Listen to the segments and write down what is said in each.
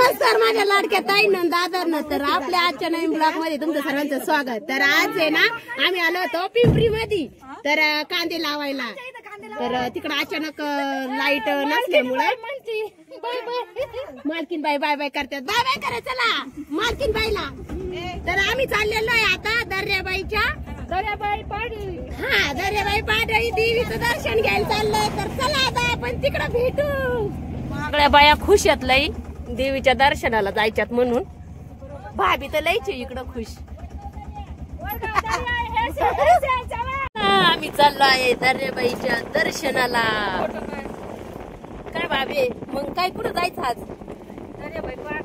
नमस्कार माझ्या लाडक्या ताईंना दादांना. तर आपल्या आजच्या नवीन ब्लॉग मध्ये तुमचं सर्वांचं स्वागत. तर आज आहे ना आम्ही आलो होतो पिंपरी मध्ये तर कांदे लावायला. तर तिकडे अचानक लाईट नसल्यामुळे मालकीन बाई बाय बाय करतात. बाय बाय करा चला मालकीन बाईला. तर आम्ही चाललेलो आहे आता दर्याबाईच्या दर्याबाई पाडी. हा दर्याबाई पाडी देवीचं दर्शन घ्यायला चाललंय. तर चला आता आपण तिकडे भेटू. सगळ्या बाया खुश आहेत लई देवीच्या दर्शनाला जायच्यात म्हणून. भाभी तर लईच इकडं खुश. आम्ही चाललो आहे दर्याबाईच्या दर्शनाला. काय भाभी मग काय कुठं जायचं आज? दर्याबाई पाठ.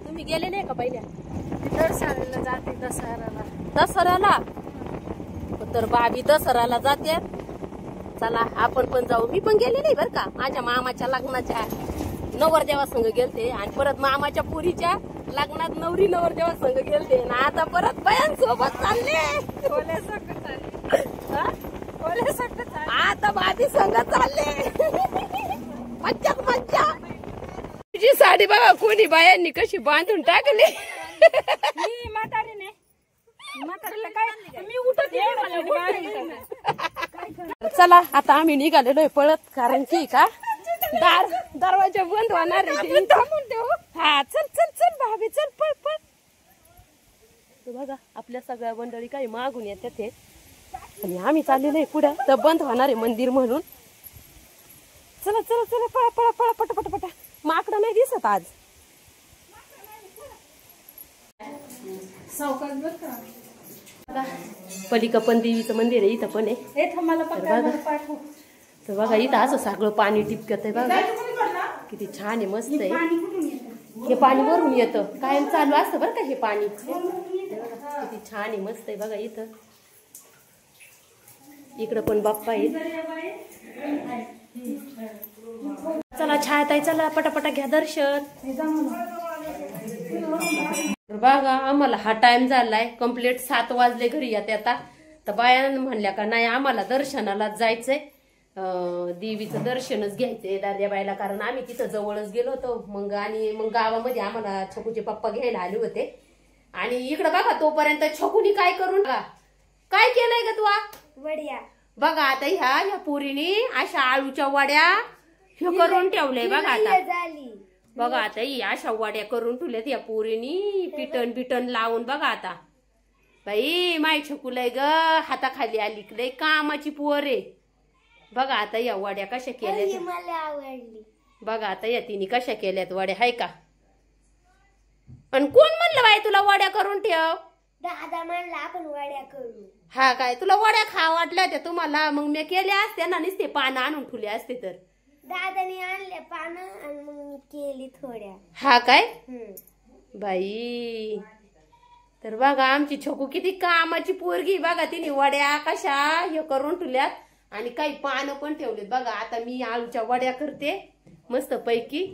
तुम्ही गेले नाही का पहिल्या? दर्शनाला जाते दसऱ्याला. दसऱ्याला तर भाभी दसऱ्याला जाते. चला आपण पण जाऊ. मी पण गेले नाही बर का. माझ्या मामाच्या लग्नाच्या नवरदेवा संघ गेलते आणि परत मामाच्या पुरीच्या लग्नात नवरी नवरदेवा संघ गेलते ना. आता परत बायांसोबत चालले. आता भाभी संघ चालले. मज्जा मज्जा. तुझी साडी बघा कोणी बायांनी कशी बांधून टाकली. चला आता आम्ही निघालेलोय पळत. कारण की का दरवाजा बंद होणार आहे. हा चल चल चल भाभी चल पळ पळ. बघा आपल्या सगळ्या मंडळी काही मागून येतात ते आणि आम्ही चाललेलो आहे पुढे. तर बंद होणार आहे मंदिर म्हणून. चला चला चला पळा पळा पळा पटा पटा पटा. माकडं नाही दिसत आज. पलिका पण देवीचं मंदिर आहे इथं पण आहे. तर बघा इथं असं सगळं पाणी टिपकत आहे. बघा किती छान आहे मस्त आहे. हे पाणी वरून येतं कायम चालू असतं बरं का हे पाणी. किती छान आहे मस्त आहे. बघा इथं इकडं पण बाप्पा आहे. चला छायाताई चला पटापटा घ्या दर्शन. बघा आम्हाला हा टाइम झालाय कंप्लीट 7 वाजले घरी येते आता. तर बायानं म्हणल्या का नाही आम्हाला दर्शनाला जायचंय. देवीचं दर्शनच घ्यायचंय दर्याबाईला. कारण आम्ही तिथं जवळच गेलो होतो. मग गावामध्ये आम्हाला छकूचे पप्पा घ्यायला आले होते. आणि इकडं बघा तोपर्यंत छकूनी काय करून काय केलंय का तू वड्या. बघा आता ह्या पोरीने अशा आळूच्या वड्या हे करून ठेवलंय. बघा आता बघा आता अशा वड्या करून ठेवल्यात या पोरीनी पिटन बिटन लावून. बघा आता बाई माय छकुलय ग हाताखाली आली लय कामाची पोर आहे. बघा आता या वड्या कशा केल्यात. मला आवडली. बघा आता या तिने कशा केल्यात वड्या हाय का. पण कोण म्हणलं बाई तुला वड्या करून ठेव? दादा म्हणला आपण वड्या करू. हा काय तुला वड्या खा वाटल्या होत्या तुम्हाला मग मी केल्या असत्या ना. नुसते पानं आणून ठेवले असते तर. दादाने आणले पानं आणि मग मी केली थोड्या. हा काय बाई. तर बघा आमची छोकू किती कामाची पोरगी. बघा तिने वड्या कशा हे करून ठेवल्यात आणि काही पानं पण ठेवलेत. बघा आता मी आळूच्या वड्या करते मस्त पैकी.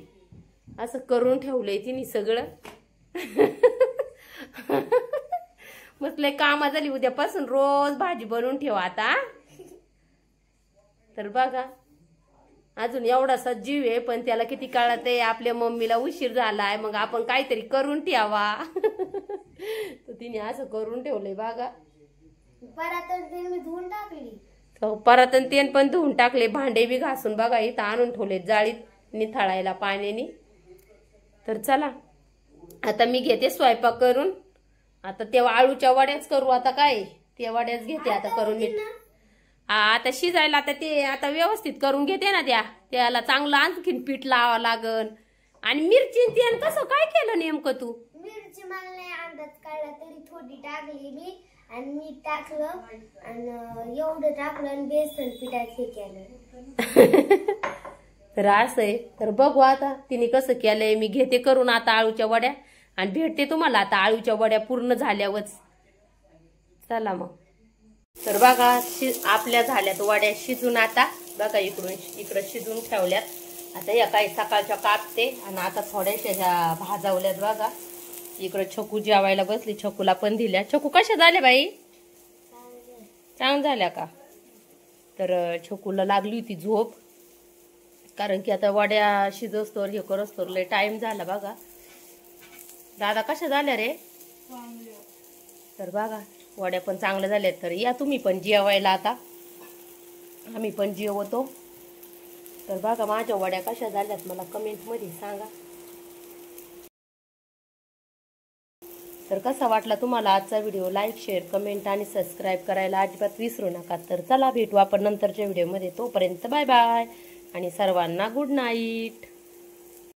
असं करून ठेवलंय तिने सगळं. मस्त लय कामा झाली. उद्यापासून रोज भाजी बनवून ठेवा आता. तर बघा अजून एवढासा जीव आहे पण त्याला किती कळत आहे आपल्या मम्मीला उशीर झालाय मग आपण काहीतरी करून ठेवा. तर तिने असं करून ठेवलंय. बघा परातन तेल मी धुवून टाकली. परातन तेल पण धुवून टाकले. भांडे बी घासून बघा इथं आणून ठेवले जाळीत निथळायला पाण्याने. तर चला आता मी घेते स्वयंपाक करून. आता तेव्हा आळूच्या वड्याच करू. आता काय त्या वड्याच घेते आता करून मी. आता शिजायला आता ते आता व्यवस्थित करून घेते ना. त्याला चांगलं आणखीन पीठ लावावं लागल. आणि मिरची तेल कसं काय केलं नेमकं तू? मिरची मला नाही अंदाज काढला तरी थोडी टाकली मी आणि मीठ टाकलं आणि एवढं टाकलं आणि बेसन पिठाचे केलं. तर असं आहे. तर बघू आता तिने कसं केलंय. मी घेते करून आता आळूच्या वड्या आणि भेटते तुम्हाला आता आळूच्या वड्या पूर्ण झाल्यावरच. चला मग. तर बघा आपल्या झाल्यात वड्या शिजून आता. बघा इकडं शिजून ठेवल्यात. आता या काही सकाळच्या कापते आणि आता थोड्याशा ह्या भाजावल्यात. बघा इकडं छकू जेवायला बसली. छकूला पण दिल्या. छकू कशा झाल्या बाई? चांगल्या झाल्या का? तर छकूला लागली होती झोप. कारण की आता वड्या शिजस्तोर हे करस्तोर लय टाइम झाला बघा. दादा कशा झाल्या रे? तर बघा वड्या पण चांगल्या झाल्यात. तर या तुम्ही पण जेवायला आता, आम्ही पण जेवतो. तर बघा माझ्या वड्या कशा झाल्यात मला कमेंटमध्ये सांगा. तर कसा वाटला तुम्हाला आजचा व्हिडिओ? लाईक, शेअर, कमेंट आणि सबस्क्राईब करायला अजिबात विसरू नका. तर चला भेटू आपण नंतरच्या व्हिडिओमध्ये. तोपर्यंत बाय बाय आणि सर्वांना गुड नाईट.